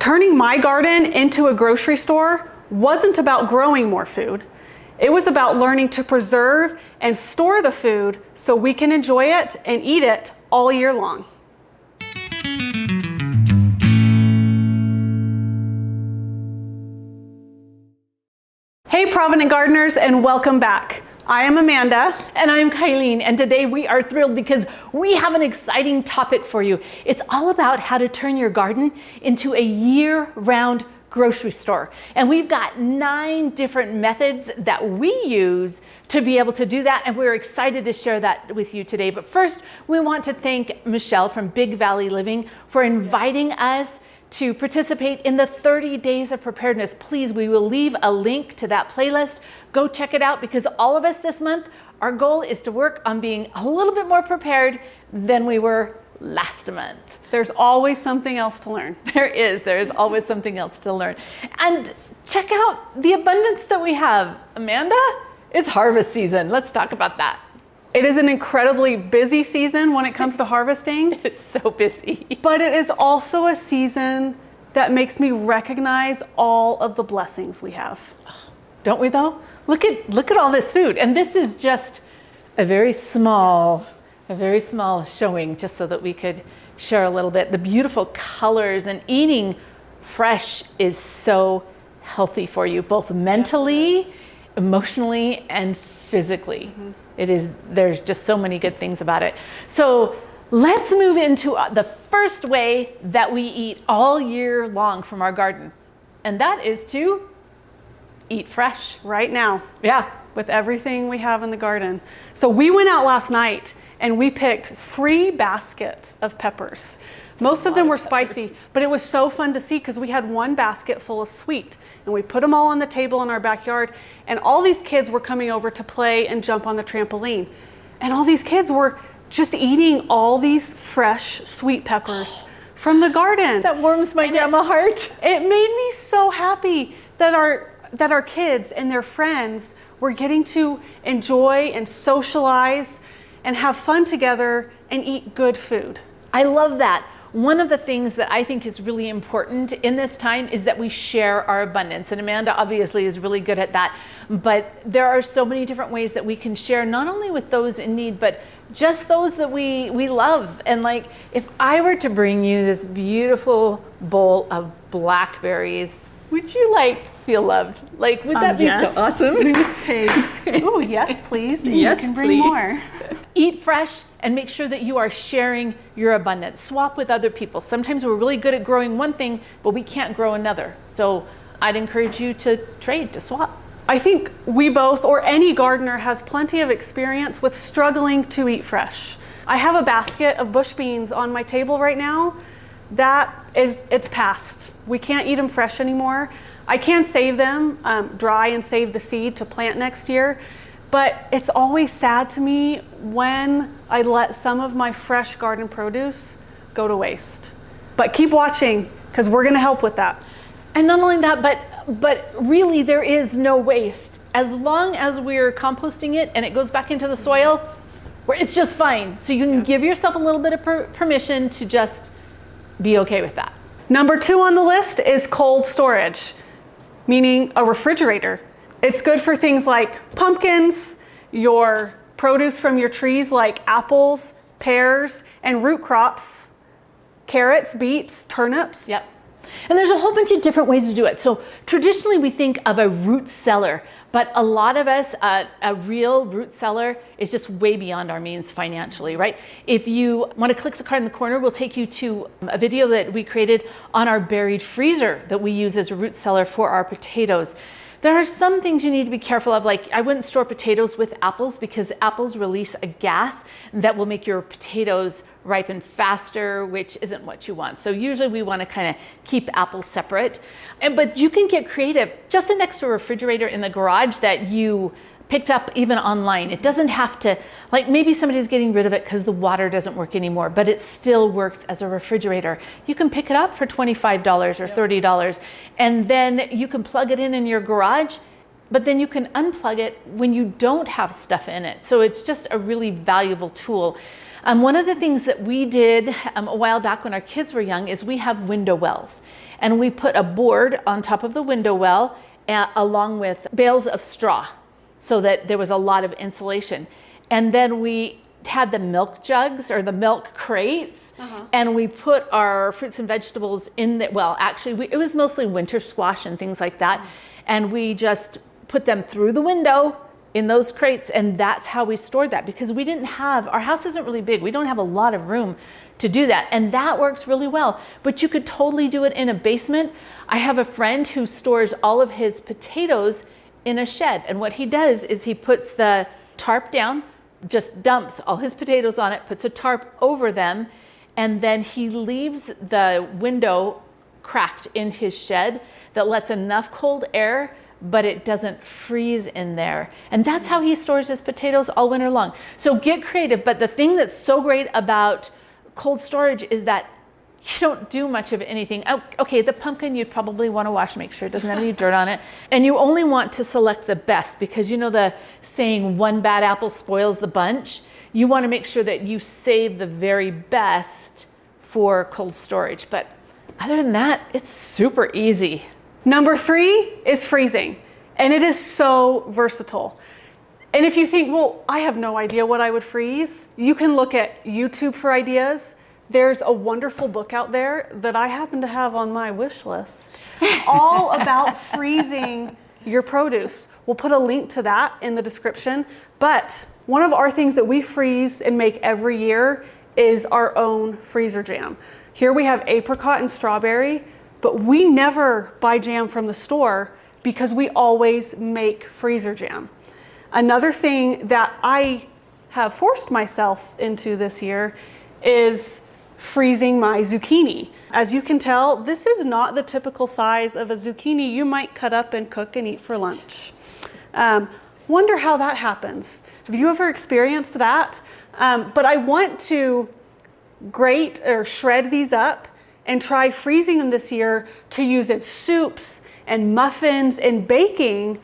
Turning my garden into a grocery store wasn't about growing more food. It was about learning to preserve and store the food so we can enjoy it and eat it all year long. Hey Provident gardeners, and welcome back. I am Amanda. And I'm Kylene, and today we are thrilled because we have an exciting topic for you. It's all about how to turn your garden into a year-round grocery store. And we've got 9 different methods that we use to be able to do that, and we're excited to share that with you today. But first, we want to thank Michelle from Big Valley Living for inviting us to participate in the 30 Days of Preparedness. Please, we will leave a link to that playlist. Go check it out, because all of us this month, our goal is to work on being a little bit more prepared than we were last month. There's always something else to learn. There is always something else to learn. And check out the abundance that we have. Amanda, it's harvest season. Let's talk about that. It is an incredibly busy season when it comes to harvesting. It's so busy. But it is also a season that makes me recognize all of the blessings we have. Don't we though? Look at all this food. And this is just a very small showing, just so that we could share a little bit. The beautiful colors, and eating fresh is so healthy for you, both mentally, emotionally, and physically. There's just so many good things about it. So let's move into the first way that we eat all year long from our garden. And that is to eat fresh. Right now. Yeah. With everything we have in the garden. So we went out last night and we picked 3 baskets of peppers. Most of them were spicy, but it was so fun to see because we had 1 basket full of sweet, and we put them all on the table in our backyard, and all these kids were coming over to play and jump on the trampoline. And all these kids were just eating all these fresh sweet peppers from the garden. That warms my grandma heart. It made me so happy that our kids and their friends were getting to enjoy and socialize and have fun together and eat good food. I love that. One of the things that I think is really important in this time is that we share our abundance. And Amanda obviously is really good at that. But there are so many different ways that we can share, not only with those in need, but just those that we love. And like, if I were to bring you this beautiful bowl of blackberries, would you feel loved? Would that be so awesome? We would say, oh yes, please. Yes, you can bring more. Eat fresh and make sure that you are sharing your abundance. Swap with other people. Sometimes we're really good at growing one thing, but we can't grow another. So I'd encourage you to trade, to swap. I think we both, or any gardener, has plenty of experience with struggling to eat fresh. I have a basket of bush beans on my table right now. It's past. We can't eat them fresh anymore. I can save them dry and save the seed to plant next year. But it's always sad to me when I let some of my fresh garden produce go to waste. But keep watching, because we're going to help with that. And not only that, but really there is no waste. As long as we're composting it and it goes back into the soil, it's just fine. So you can give yourself a little bit of permission to just be okay with that. Number 2 on the list is cold storage, meaning a refrigerator. It's good for things like pumpkins, your produce from your trees like apples, pears, and root crops, carrots, beets, turnips. Yep. And there's a whole bunch of different ways to do it. So traditionally we think of a root cellar, but a lot of us, a real root cellar is just way beyond our means financially, right? If you want to click the card in the corner, we'll take you to a video that we created on our buried freezer that we use as a root cellar for our potatoes. There are some things you need to be careful of, like I wouldn't store potatoes with apples because apples release a gas that will make your potatoes ripen faster, which isn't what you want. So usually we want to kind of keep apples separate. But you can get creative. Just an extra refrigerator in the garage that you picked up even online. It doesn't have to, maybe somebody's getting rid of it because the water doesn't work anymore, but it still works as a refrigerator. You can pick it up for $25 or $30, and then you can plug it in your garage, but then you can unplug it when you don't have stuff in it. So it's just a really valuable tool. One of the things that we did a while back when our kids were young is we have window wells. and we put a board on top of the window well along with bales of straw so that there was a lot of insulation. And then we had the milk jugs or the milk crates, and we put our fruits and vegetables in the, well, actually it was mostly winter squash and things like that. And we just put them through the window in those crates, and that's how we stored that, because we didn't have, our house isn't really big. We don't have a lot of room to do that. And that worked really well, but you could totally do it in a basement. I have a friend who stores all of his potatoes in a shed. And what he does is he puts the tarp down, just dumps all his potatoes on it, puts a tarp over them, and then he leaves the window cracked in his shed that lets enough cold air, but it doesn't freeze in there. And that's how he stores his potatoes all winter long. So get creative. But the thing that's so great about cold storage is that you don't do much of anything. Oh, okay, the pumpkin you'd probably want to wash, make sure it doesn't have any dirt on it. And you only want to select the best, because you know the saying, one bad apple spoils the bunch. You want to make sure that you save the very best for cold storage. But other than that, it's super easy. Number 3 is freezing, and it is so versatile. And if you think, well, I have no idea what I would freeze, you can look at YouTube for ideas. There's a wonderful book out there that I happen to have on my wish list, all about freezing your produce. We'll put a link to that in the description. But one of our things that we freeze and make every year is our own freezer jam. Here we have apricot and strawberry, but we never buy jam from the store because we always make freezer jam. Another thing that I have forced myself into this year is freezing my zucchini. As you can tell, this is not the typical size of a zucchini you might cut up and cook and eat for lunch. Wonder how that happens. Have you ever experienced that? But I want to grate or shred these up and try freezing them this year to use in soups and muffins and baking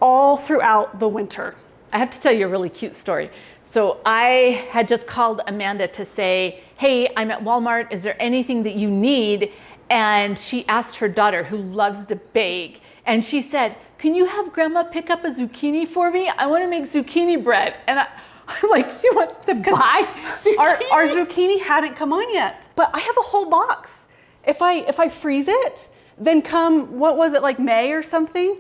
all throughout the winter. I have to tell you a really cute story. So I had just called Amanda to say, hey, I'm at Walmart. Is there anything that you need? And she asked her daughter, who loves to bake, and she said, can you have grandma pick up a zucchini for me? I want to make zucchini bread. And I'm like, she wants to buy zucchini. Our zucchini hadn't come on yet, but I have a whole box. If I freeze it, then come, what was it, like May or something?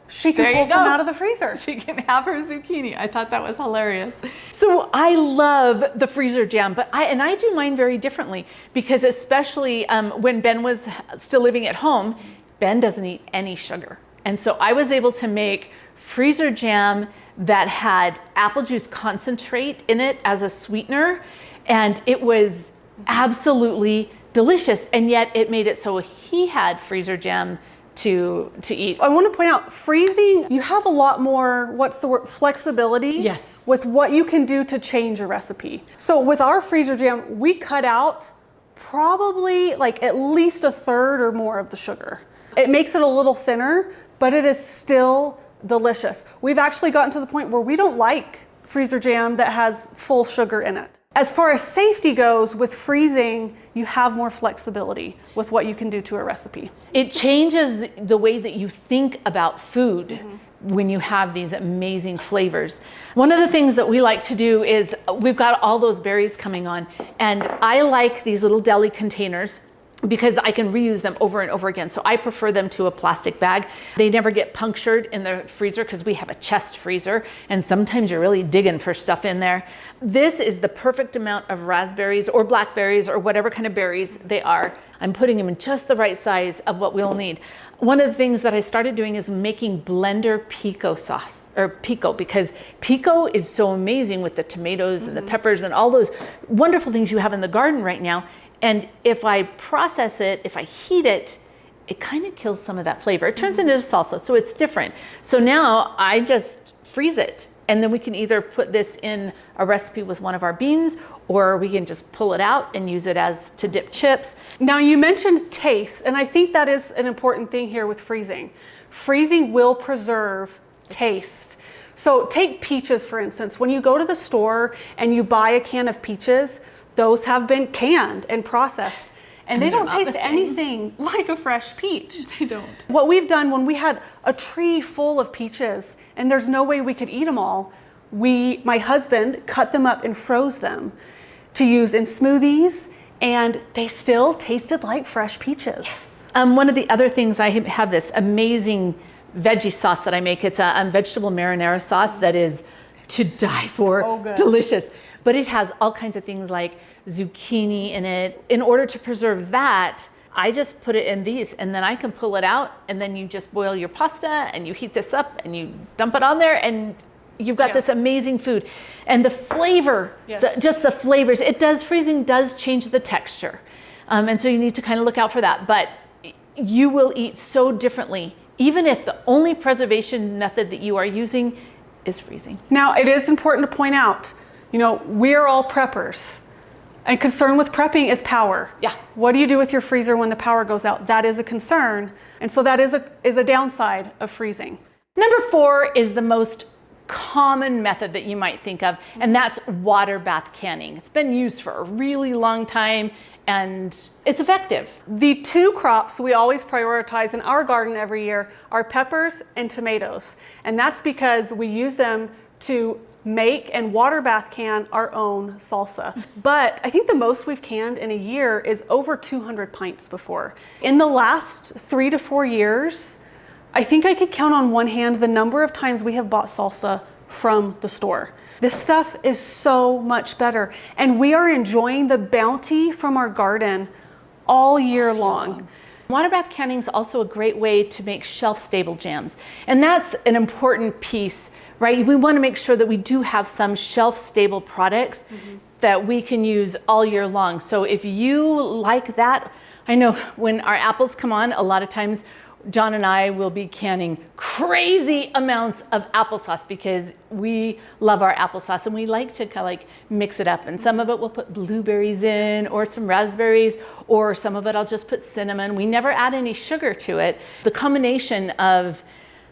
She can pull some out of the freezer. She can have her zucchini. I thought that was hilarious. So I love the freezer jam, but I do mine very differently, because especially when Ben was still living at home, Ben doesn't eat any sugar. And so I was able to make freezer jam that had apple juice concentrate in it as a sweetener. And it was absolutely delicious. And yet it made it so he had freezer jam to eat. I want to point out, freezing, you have a lot more, what's the word, flexibility. Yes. With what you can do to change a recipe. So with our freezer jam, we cut out probably like at least a third or more of the sugar. It makes it a little thinner, but it is still delicious. We've actually gotten to the point where we don't like freezer jam that has full sugar in it. As far as safety goes, with freezing, you have more flexibility with what you can do to a recipe. It changes the way that you think about food when you have these amazing flavors. One of the things that we like to do is, we've got all those berries coming on, and I like these little deli containers because I can reuse them over and over again. So I prefer them to a plastic bag. They never get punctured in the freezer because we have a chest freezer, and sometimes you're really digging for stuff in there. This is the perfect amount of raspberries or blackberries or whatever kind of berries they are. I'm putting them in just the right size of what we'll need. One of the things that I started doing is making blender pico sauce, or pico, because pico is so amazing with the tomatoes and the peppers and all those wonderful things you have in the garden right now. And if I process it, if I heat it, it kind of kills some of that flavor. It turns into a salsa, so it's different. So now I just freeze it, and then we can either put this in a recipe with one of our beans, or we can just pull it out and use it as to dip chips. Now, you mentioned taste, and I think that is an important thing here with freezing. Freezing will preserve taste. So take peaches, for instance. When you go to the store and you buy a can of peaches, those have been canned and processed. and they they're don't not the taste same. anything like a fresh peach. They don't. What we've done when we had a tree full of peaches and there's no way we could eat them all, my husband cut them up and froze them to use in smoothies, and they still tasted like fresh peaches. One of the other things, I have this amazing veggie sauce that I make. It's a vegetable marinara sauce that is to die for. So good. Delicious. But it has all kinds of things like zucchini in it. In order to preserve that, I just put it in these, and then I can pull it out, and then you just boil your pasta and you heat this up and you dump it on there, and you've got this amazing food. And the flavor, just the flavors, freezing does change the texture. And so you need to kind of look out for that. But you will eat so differently, even if the only preservation method that you are using is freezing. Now, it is important to point out, we're all preppers. And concern with prepping is power. Yeah. What do you do with your freezer when the power goes out? That is a concern. And so that is a downside of freezing. Number 4 is the most common method that you might think of, and that's water bath canning. It's been used for a really long time, and it's effective. The 2 crops we always prioritize in our garden every year are peppers and tomatoes. And that's because we use them to make and water bath can our own salsa. But I think the most we've canned in a year is over 200 pints before. In the last 3 to 4 years, I think I could count on one hand the number of times we have bought salsa from the store. This stuff is so much better, and we are enjoying the bounty from our garden all year long. Water bath canning is also a great way to make shelf-stable jams, and that's an important piece, right? We want to make sure that we do have some shelf-stable products that we can use all year long. So if you like that, I know when our apples come on, a lot of times John and I will be canning crazy amounts of applesauce because we love our applesauce, and we like to kind of like mix it up. And some of it we'll put blueberries in, or some raspberries, or some of it I'll just put cinnamon. We never add any sugar to it. The combination of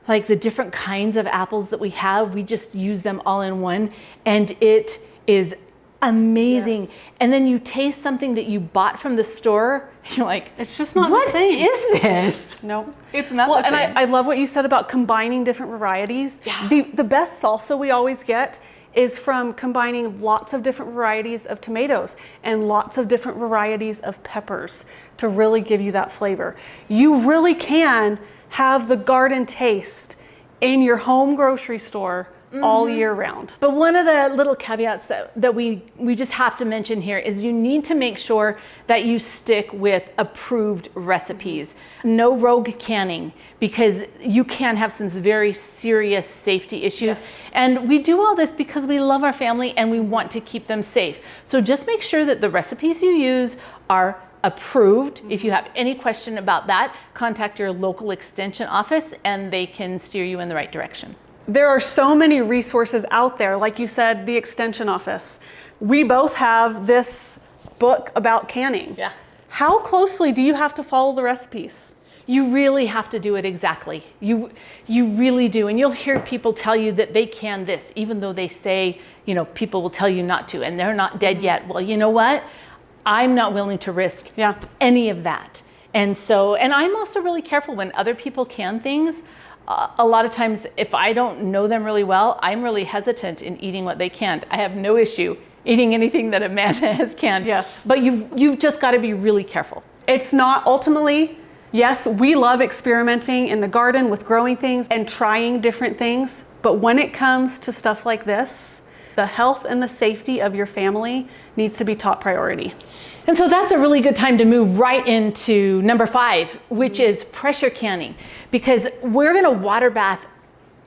like the different kinds of apples that we have, we just use them all in one, and it is amazing. Yes. And then you taste something that you bought from the store, you're like, It's just not what the same. is this? No. It's not Well, the same. and I love what you said about combining different varieties. Yeah. The best salsa we always get is from combining lots of different varieties of tomatoes and lots of different varieties of peppers to really give you that flavor. You really can have the garden taste in your home grocery store all year round. But one of the little caveats that we just have to mention here is you need to make sure that you stick with approved recipes. No rogue canning, because you can have some very serious safety issues. Yes. And we do all this because we love our family and we want to keep them safe. So just make sure that the recipes you use are approved. If you have any question about that, contact your local extension office and they can steer you in the right direction. There are so many resources out there, like you said, the extension office. We both have this book about canning. Yeah. How closely do you have to follow the recipes? You really have to do it exactly. You really do. And you'll hear people tell you that they can this, even though they say, people will tell you not to, and they're not dead yet. Well, you know what? I'm not willing to risk any of that. And I'm also really careful when other people can things. A lot of times, if I don't know them really well, I'm really hesitant in eating what they can't. I have no issue eating anything that Amanda has canned. Yes. But you've just got to be really careful. It's not ultimately, yes, we love experimenting in the garden with growing things and trying different things. But when it comes to stuff like this, the health and the safety of your family needs to be top priority. And so that's a really good time to move right into number 5, which is pressure canning, because we're going to water bath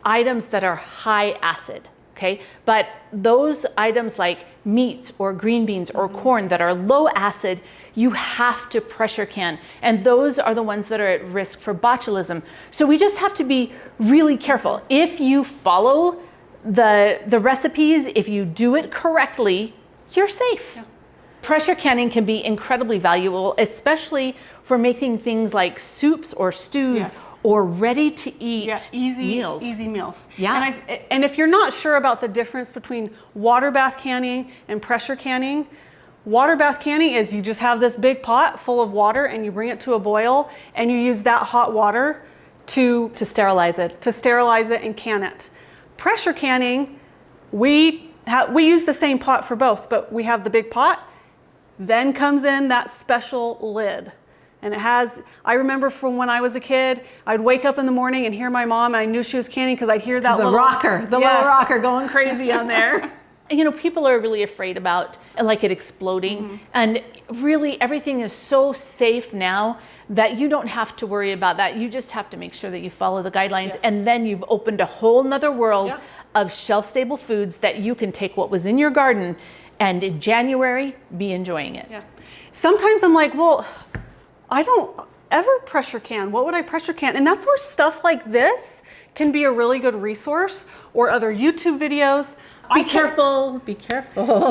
items that are high acid, okay? But those items like meats or green beans or corn that are low acid, you have to pressure can. And those are the ones that are at risk for botulism. So we just have to be really careful. If you follow the recipes, if you do it correctly, you're safe. Yeah. Pressure canning can be incredibly valuable, especially for making things like soups or stews or ready to eat meals. Easy meals. Yeah. And if you're not sure about the difference between water bath canning and pressure canning, Water bath canning is you just have this big pot full of water and you bring it to a boil and you use that hot water to sterilize it. To sterilize it and can it. Pressure canning, we use the same pot for both, but we have the big pot, then comes in that special lid. And it has, I remember from when I was a kid, I'd wake up in the morning and hear my mom, and I knew she was canning because I'd hear that little rocker going crazy on there. You know, people are really afraid about like it exploding. And really everything is so safe now that you don't have to worry about that. You just have to make sure that you follow the guidelines. And then you've opened a whole nother world of shelf-stable foods that you can take what was in your garden and in January be enjoying it. Sometimes I'm like, well, I don't ever pressure can. What would I pressure can? And that's where stuff like this can be a really good resource, or other YouTube videos. Be careful.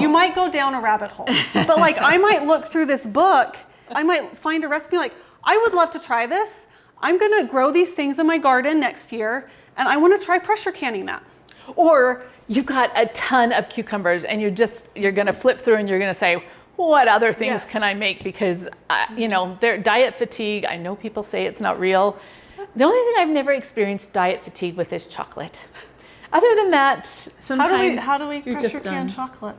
You might go down a rabbit hole. But like, I might look through this book, I might find a recipe like, I would love to try this. I'm gonna grow these things in my garden next year, and I wanna try pressure canning that. Or you've got a ton of cucumbers and you're gonna flip through and you're gonna say, what other things can I make? Because, you know, they're diet fatigue. I know people say it's not real. The only thing I've never experienced diet fatigue with is chocolate. Other than that, sometimes how do we pressure can chocolate?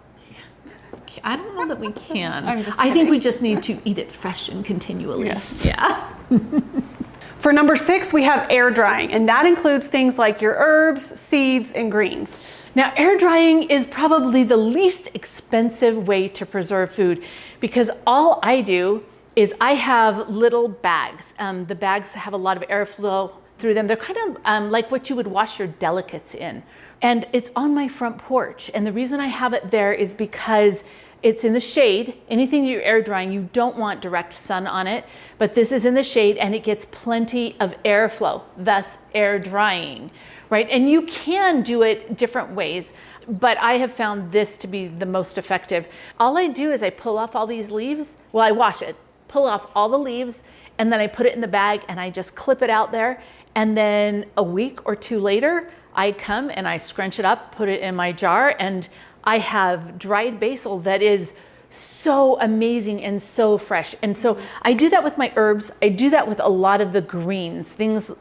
I don't know that we can. I think we just need to eat it fresh and continually. Yes. Yeah. For number 6, we have air drying, and that includes things like your herbs, seeds, and greens. Now, air drying is probably the least expensive way to preserve food, because all I do is I have little bags. The bags have a lot of airflow through them. They're kind of like what you would wash your delicates in. And it's on my front porch. And the reason I have it there is because it's in the shade. Anything you're air drying, you don't want direct sun on it, but this is in the shade and it gets plenty of airflow, thus air drying, right? And you can do it different ways, but I have found this to be the most effective. All I do is I pull off all these leaves. Well, I wash it, pull off all the leaves, and then I put it in the bag and I just clip it out there. And then a week or 2 later, I come and I scrunch it up, put it in my jar, and I have dried basil that is so amazing and so fresh. And so I do that with my herbs. I do that with a lot of the greens, things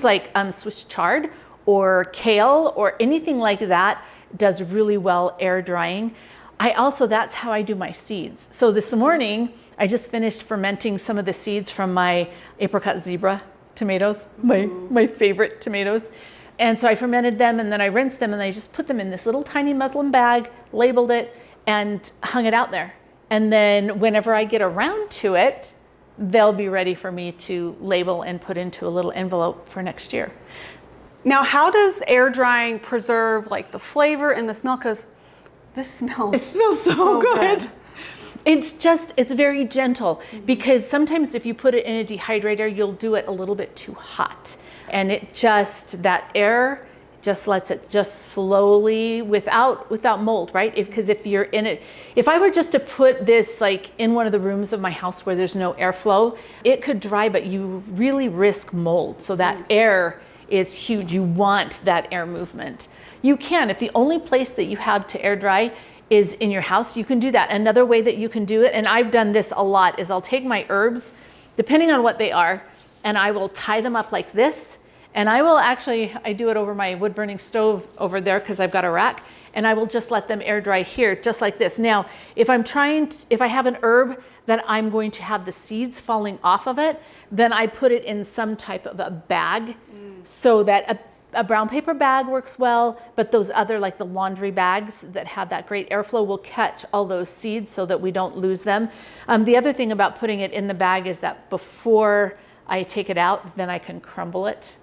like Swiss chard or kale or anything like that does really well air drying. That's how I do my seeds. So this morning, I just finished fermenting some of the seeds from my apricot zebra tomatoes, my favorite tomatoes. And so I fermented them and then I rinsed them and I just put them in this little tiny muslin bag, labeled it, and hung it out there. And then whenever I get around to it, they'll be ready for me to label and put into a little envelope for next year. Now, how does air drying preserve like the flavor and the smell? Because this smells It smells so good. It's very gentle, because sometimes if you put it in a dehydrator, you'll do it a little bit too hot. And that air just lets it just slowly, without mold, right? Because if you're in it, if I were just to put this like in one of the rooms of my house where there's no airflow, it could dry, but you really risk mold. So that air is huge. You want that air movement. You can, if the only place that you have to air dry is in your house, you can do that. Another way that you can do it, and I've done this a lot, is I'll take my herbs, depending on what they are, and I will tie them up like this. And I do it over my wood burning stove over there because I've got a rack, and I will just let them air dry here, just like this. Now, if I have an herb that I'm going to have the seeds falling off of it, then I put it in some type of a bag so that a brown paper bag works well, but those other, like the laundry bags that have that great airflow, will catch all those seeds so that we don't lose them. The other thing about putting it in the bag is that before I take it out, then I can crumble it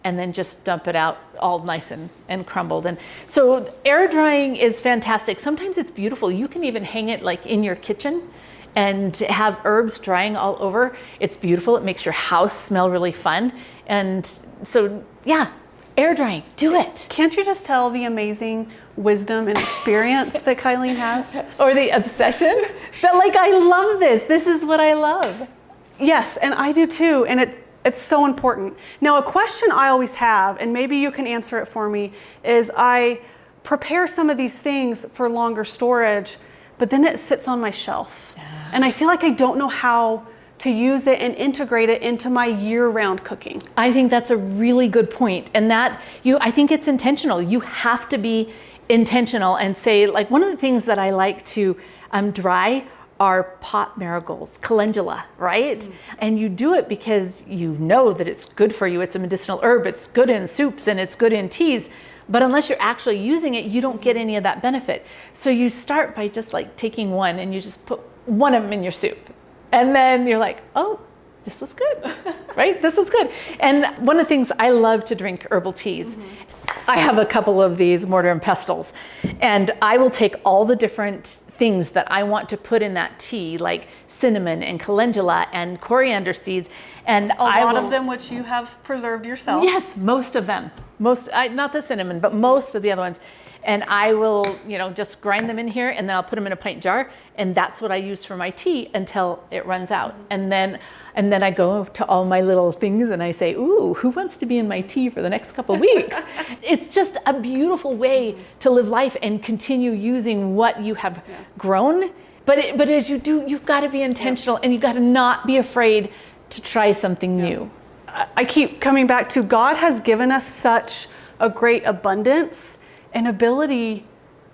and then just dump it out all nice and crumbled. And so air drying is fantastic. Sometimes it's beautiful. You can even hang it like in your kitchen and have herbs drying all over. It's beautiful. It makes your house smell really fun. And so, yeah, air drying, do it. Can't you just tell the amazing wisdom and experience that Kylene has? Or the obsession that like, I love this. This is what I love. Yes, and I do too. And it's so important. Now, a question I always have, and maybe you can answer it for me, is I prepare some of these things for longer storage, but then it sits on my shelf. And I feel like I don't know how to use it and integrate it into my year-round cooking. I think that's a really good point. And I think it's intentional. You have to be intentional and say, like, one of the things that I like to dry are pot marigolds, calendula, right? And you do it because you know that it's good for you. It's a medicinal herb. It's good in soups and it's good in teas. But unless you're actually using it, you don't get any of that benefit. So you start by just like taking one and you just put one of them in your soup. And then you're like, oh, this was good, right? This is good. And one of the things I love to drink herbal teas. I have a couple of these mortar and pestles, and I will take all the different things that I want to put in that tea, like cinnamon and calendula and coriander seeds. And a lot of them which you have preserved yourself. Yes, most of them. Not the cinnamon, but most of the other ones. And I will, just grind them in here, and then I'll put them in a pint jar, and that's what I use for my tea until it runs out. And then I go to all my little things and I say, ooh, who wants to be in my tea for the next couple of weeks? It's just a beautiful way to live life and continue using what you have grown. But as you do, you've got to be intentional, and you've got to not be afraid to try something new. I keep coming back to God has given us such a great abundance and ability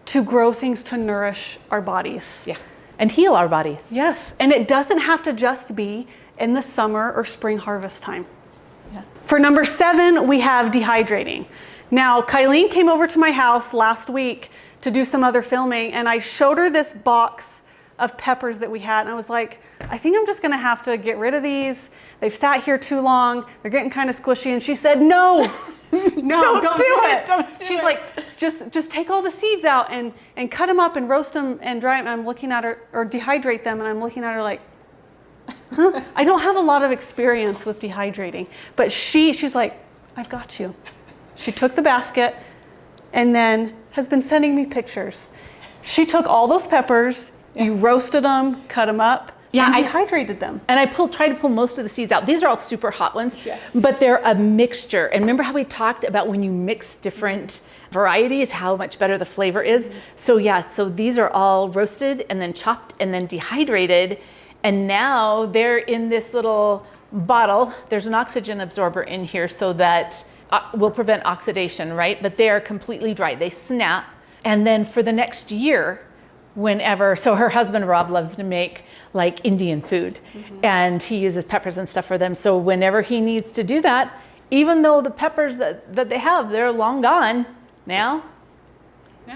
to grow things to nourish our bodies. Yeah, and heal our bodies. Yes, and it doesn't have to just be in the summer or spring harvest time. Yeah. For number 7, we have dehydrating. Now, Kylene came over to my house last week to do some other filming, and I showed her this box of peppers that we had, and I was like, I think I'm just gonna have to get rid of these. They've sat here too long. They're getting kind of squishy. And she said, no, no, don't do it. She's like, just take all the seeds out and cut them up and roast them and dry them. And I'm looking at her, or dehydrate them, and I'm looking at her like, huh? I don't have a lot of experience with dehydrating, but she's like, I've got you. She took the basket and then has been sending me pictures. She took all those peppers, you roasted them, cut them up, and dehydrated them. And I tried to pull most of the seeds out. These are all super hot ones, but they're a mixture. And remember how we talked about when you mix different varieties, how much better the flavor is? So these are all roasted and then chopped and then dehydrated. And now they're in this little bottle. There's an oxygen absorber in here so that will prevent oxidation, right? But they are completely dry. They snap. And then for the next year, so her husband Rob loves to make like Indian food, and he uses peppers and stuff for them. So whenever he needs to do that, even though the peppers that they have, they're long gone now,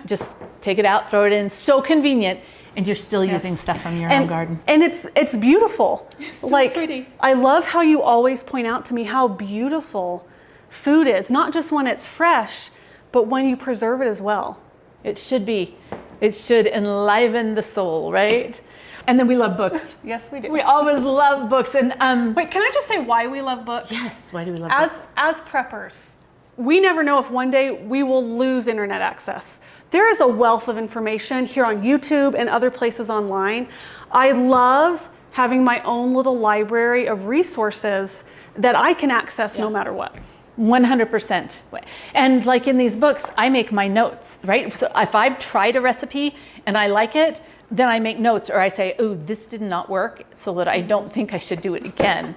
just take it out, throw it in. So convenient. And you're still using stuff from your own garden. And it's beautiful. It's so pretty. I love how you always point out to me how beautiful food is, not just when it's fresh, but when you preserve it as well. It should be. It should enliven the soul, right? And then we love books. Yes, we do. We always love books. And wait, can I just say why we love books? Yes, why do we love books? As preppers, we never know if one day we will lose internet access. There is a wealth of information here on YouTube and other places online. I love having my own little library of resources that I can access no matter what. 100%. And like in these books, I make my notes, right? So if I've tried a recipe and I like it, then I make notes, or I say, oh, this did not work, so that I don't think I should do it again,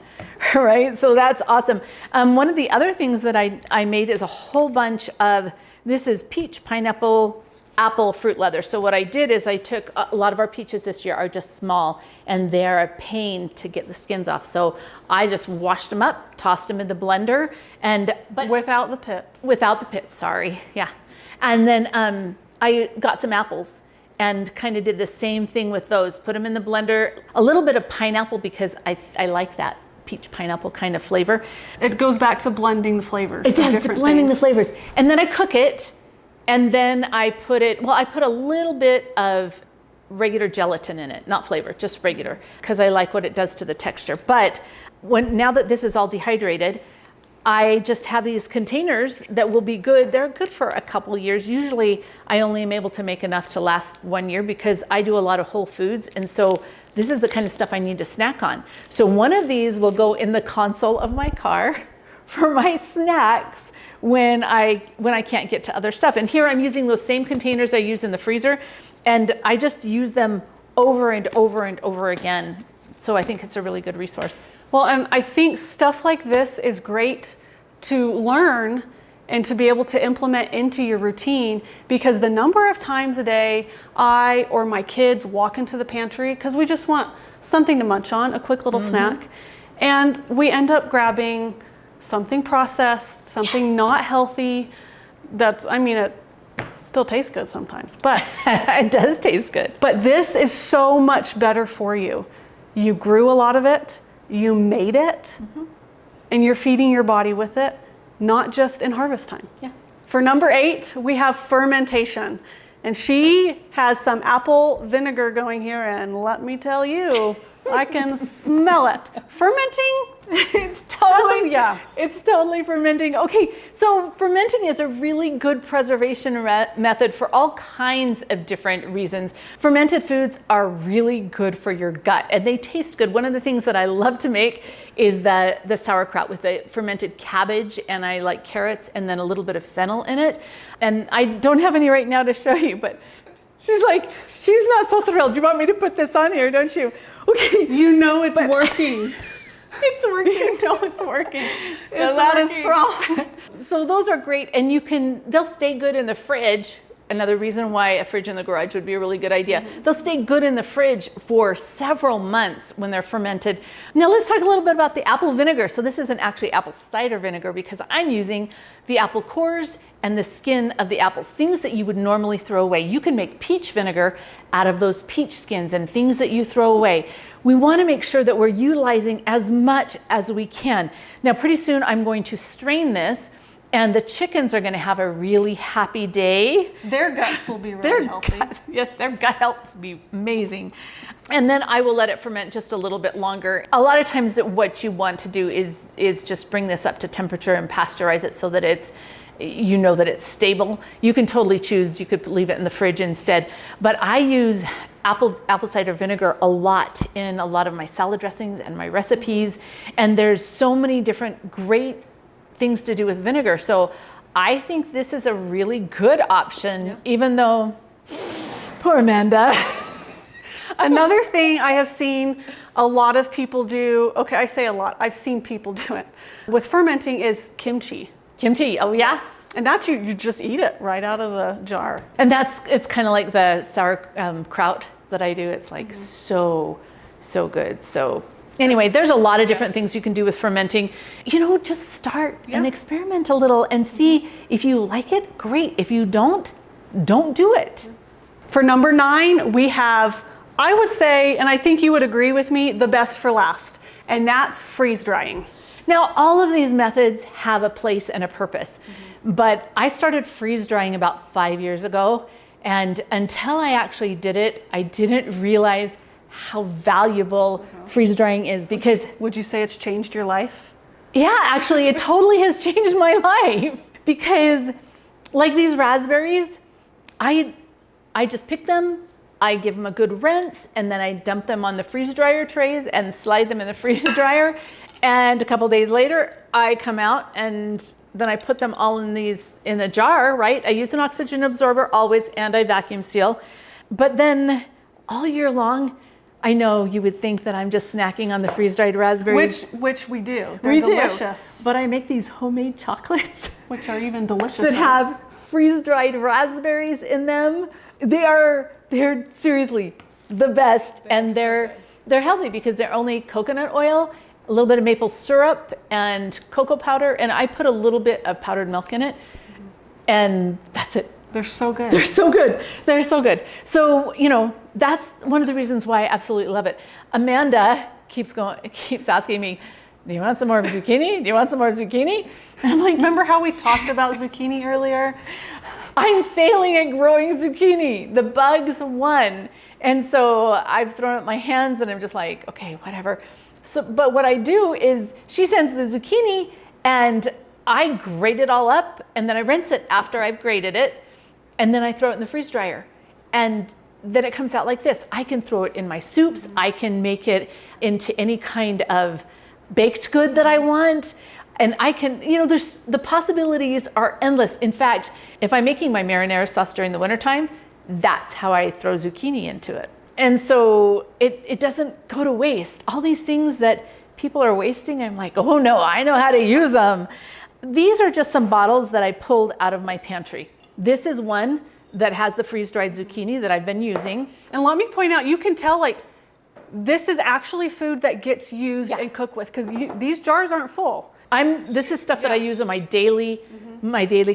right? So that's awesome. One of the other things that I made is a whole bunch of, this is peach, pineapple, apple fruit leather. So what I did is I took a lot of our peaches this year are just small, and they're a pain to get the skins off. So I just washed them up, tossed them in the blender, but without the pit. Without the pit, sorry, yeah. And then I got some apples and kind of did the same thing with those. Put them in the blender, a little bit of pineapple because I like that peach pineapple kind of flavor. It goes back to blending the flavors. It does, to blending the flavors. And then I cook it. And then I put a little bit of regular gelatin in it, not flavor, just regular, because I like what it does to the texture. But now that this is all dehydrated, I just have these containers that will be good. They're good for a couple years. Usually I only am able to make enough to last 1 year because I do a lot of whole foods. And so this is the kind of stuff I need to snack on. So one of these will go in the console of my car for my snacks when I can't get to other stuff. And here I'm using those same containers I use in the freezer, And I just use them over and over and over again. So I think it's a really good resource. Well, and I think stuff like this is great to learn and to be able to implement into your routine, because the number of times a day I or my kids walk into the pantry because we just want something to munch on, a quick little snack, and we end up grabbing something processed, something not healthy. It still tastes good sometimes, but It does taste good. but this is so much better for you. You grew a lot of it, you made it, and you're feeding your body with it, not just in harvest time. Yeah. For number 8, we have fermentation. And she has some apple vinegar going here, and let me tell you, I can smell it. Fermenting? It's totally fermenting. Okay, so fermenting is a really good preservation method for all kinds of different reasons. Fermented foods are really good for your gut, and they taste good. One of the things that I love to make is the sauerkraut with the fermented cabbage, and I like carrots and then a little bit of fennel in it. And I don't have any right now to show you, but she's not so thrilled. You want me to put this on here, don't you? Okay. You know it's working. It's working. You know it's working. That is strong. So those are great, and they'll stay good in the fridge. Another reason why a fridge in the garage would be a really good idea. They'll stay good in the fridge for several months when they're fermented. Now let's talk a little bit about the apple vinegar. So this isn't actually apple cider vinegar, because I'm using the apple cores and the skin of the apples, things that you would normally throw away. You can make peach vinegar out of those peach skins and things that you throw away. We want to make sure that we're utilizing as much as we can. Now pretty soon I'm going to strain this, and the chickens are going to have a really happy day. Their guts will be really healthy. Their gut health will be amazing. And then I will let it ferment just a little bit longer. A lot of times what you want to do is just bring this up to temperature and pasteurize it so that it's stable. You can totally choose, you could leave it in the fridge instead. But I use apple cider vinegar a lot in a lot of my salad dressings and my recipes. And there's so many different great things to do with vinegar. So I think this is a really good option, even though, poor Amanda. Another thing I have seen a lot of people do, okay, I say a lot, I've seen people do it with fermenting, is kimchi. Kimchi, oh yeah. And that's you just eat it right out of the jar. And it's kind of like the sauerkraut that I do. It's like so good. So anyway, there's a lot of different things you can do with fermenting. Just start and experiment a little and see if you like it, great. If you don't do it. For number 9, we have, I would say, and I think you would agree with me, the best for last, and that's freeze drying. Now, all of these methods have a place and a purpose, but I started freeze drying about 5 years ago, and until I actually did it, I didn't realize how valuable freeze drying is, because... Would you say it's changed your life? Yeah, actually, it totally has changed my life, because like these raspberries, I just pick them, I give them a good rinse, and then I dump them on the freeze dryer trays and slide them in the freeze dryer. And a couple days later, I come out and then I put them all in the jar, right? I use an oxygen absorber always, and I vacuum seal. But then all year long, I know you would think that I'm just snacking on the freeze-dried raspberries. Which we do. They're delicious. But I make these homemade chocolates. Which are even delicious. That have freeze-dried raspberries in them. They're seriously the best, and they're healthy because they're only coconut oil, a little bit of maple syrup, and cocoa powder, and I put a little bit of powdered milk in it, and that's it. They're so good. They're so good. They're so good. So, that's one of the reasons why I absolutely love it. Amanda keeps asking me, do you want some more zucchini? Do you want some more zucchini? And I'm like, remember how we talked about zucchini earlier? I'm failing at growing zucchini. The bugs won. And so I've thrown up my hands and I'm just like, okay, whatever. So, but what I do is she sends the zucchini and I grate it all up, and then I rinse it after I've grated it, and then I throw it in the freeze dryer. And then it comes out like this. I can throw it in my soups. I can make it into any kind of baked good that I want. And I can, the possibilities are endless. In fact, if I'm making my marinara sauce during the wintertime, that's how I throw zucchini into it. And so it doesn't go to waste. All these things that people are wasting, I'm like, oh no, I know how to use them. These are just some bottles that I pulled out of my pantry. This is one that has the freeze-dried zucchini that I've been using. And let me point out, you can tell like this is actually food that gets used and cooked with, because these jars aren't full. This is stuff that I use in my daily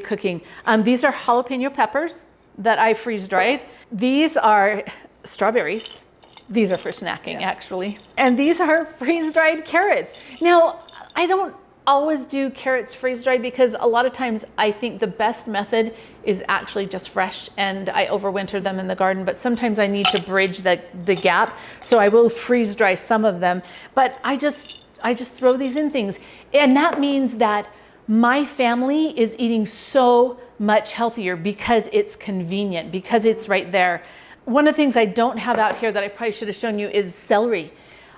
cooking. These are jalapeno peppers that I freeze-dried. These are strawberries. These are for snacking, actually. And these are freeze-dried carrots. Now, I don't always do carrots freeze-dried because a lot of times I think the best method is actually just fresh, and I overwinter them in the garden, but sometimes I need to bridge the gap, so I will freeze-dry some of them. But I just throw these in things, and that means that my family is eating so much healthier because it's convenient, because it's right there. One of the things I don't have out here that I probably should have shown you is celery.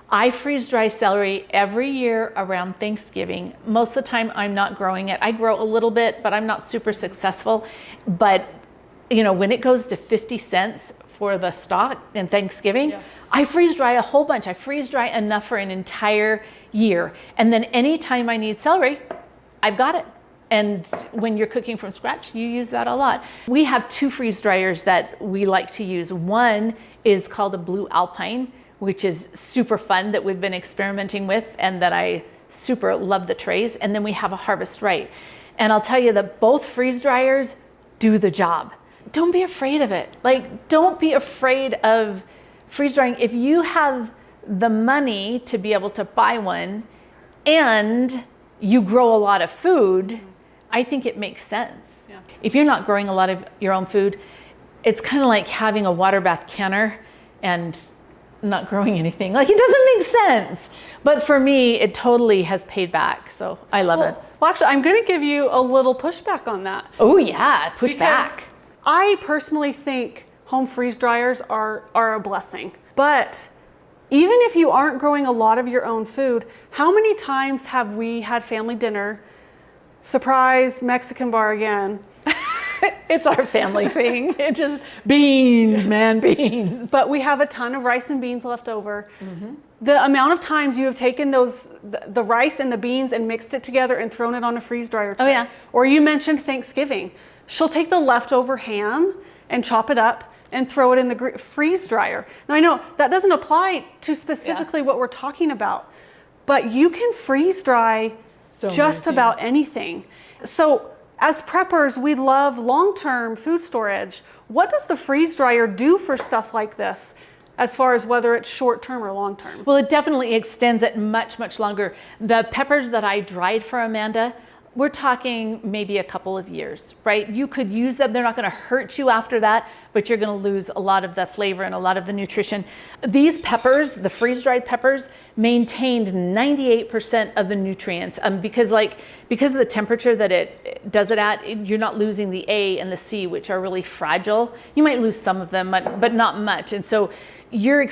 I freeze dry celery every year around Thanksgiving. Most of the time I'm not growing it. I grow a little bit, but I'm not super successful. But you know, when it goes to 50 cents for the stalk in Thanksgiving, I freeze dry a whole bunch. I freeze dry enough for an entire year. And then anytime I need celery, I've got it. And when you're cooking from scratch, you use that a lot. We have two freeze dryers that we like to use. One is called a Blue Alpine, which is super fun, that we've been experimenting with, and that I super love the trays. And then we have a Harvest Right. And I'll tell you that both freeze dryers do the job. Don't be afraid of it. Like, don't be afraid of freeze drying. If you have the money to be able to buy one and you grow a lot of food, I think it makes sense. Yeah. If you're not growing a lot of your own food, it's kind of like having a water bath canner and not growing anything. Like, it doesn't make sense. But for me, it totally has paid back. So I love it. Well, actually, I'm going to give you a little pushback on that. Oh yeah, pushback. I personally think home freeze dryers are a blessing. But even if you aren't growing a lot of your own food, how many times have we had family dinner, surprise, Mexican bar again? It's our family thing. It's just beans, man, beans. But we have a ton of rice and beans left over. The amount of times you have taken the rice and the beans and mixed it together and thrown it on a freeze dryer tray. Oh yeah. Or you mentioned Thanksgiving. She'll take the leftover ham and chop it up and throw it in the freeze dryer. Now I know that doesn't apply to specifically what we're talking about, but you can freeze dry just about anything. So as preppers, we love long-term food storage. What does the freeze dryer do for stuff like this, as far as whether it's short-term or long-term? Well, it definitely extends it much, much longer. The peppers that I dried for Amanda, we're talking maybe a couple of years, right? You could use them. They're not going to hurt you after that, but you're going to lose a lot of the flavor and a lot of the nutrition. These peppers, the freeze-dried peppers, maintained 98% of the nutrients because of the temperature that it does it at, you're not losing the A and the C, which are really fragile. You might lose some of them, but not much. And so you're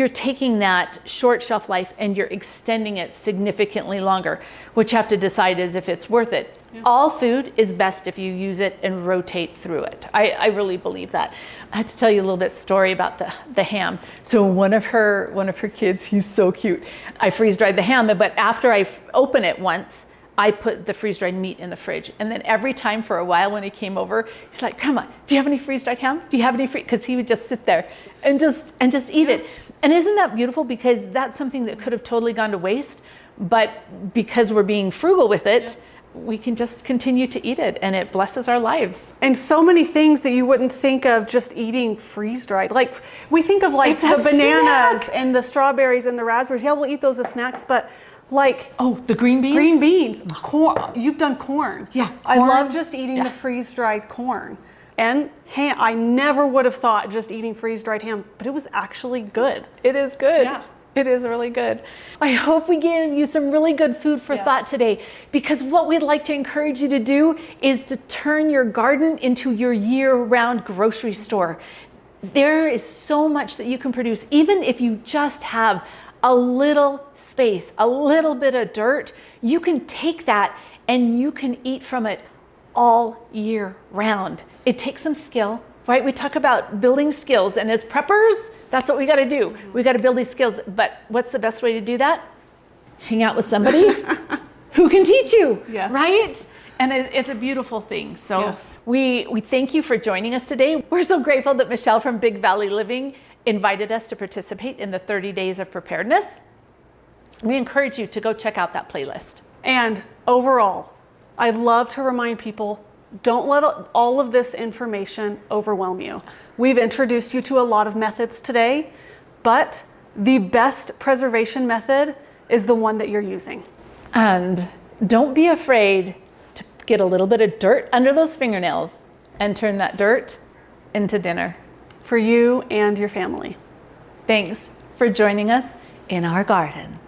taking that short shelf life and you're extending it significantly longer. What you have to decide is if it's worth it. Yeah. All food is best if you use it and rotate through it. I really believe that. I have to tell you a little bit story about the ham. So one of her kids, he's so cute. I freeze dried the ham, but after I open it once, I put the freeze-dried meat in the fridge. And then every time for a while when he came over, he's like, Grandma, do you have any freeze-dried ham? Do you have any because he would just sit there and just eat it. And isn't that beautiful? Because that's something that could have totally gone to waste, but because we're being frugal with it, we can just continue to eat it, and it blesses our lives. And so many things that you wouldn't think of just eating freeze-dried. Like, we think of like the bananas and the strawberries and the raspberries. Yeah, we'll eat those as snacks, but like, the green beans? Green beans. Corn. You've done corn. Yeah. Corn. I love just eating the freeze-dried corn. And ham. I never would have thought just eating freeze-dried ham, but it was actually good. It is good. Yeah. It is really good. I hope we gave you some really good food for thought today, because what we'd like to encourage you to do is to turn your garden into your year-round grocery store. There is so much that you can produce, even if you just have a little space, a little bit of dirt. You can take that and you can eat from it all year round. It takes some skill, right? We talk about building skills, and as preppers, that's what we got to do. We got to build these skills. But what's the best way to do that? Hang out with somebody who can teach you, Yes. right? And it's a beautiful thing. So Yes. we thank you for joining us today. We're so grateful that Michelle from Big Valley Living invited us to participate in the 30 days of preparedness. We encourage you to go check out that playlist. And overall, I love to remind people, don't let all of this information overwhelm you. We've introduced you to a lot of methods today, but the best preservation method is the one that you're using. And don't be afraid to get a little bit of dirt under those fingernails and turn that dirt into dinner. For you and your family. Thanks for joining us in our garden.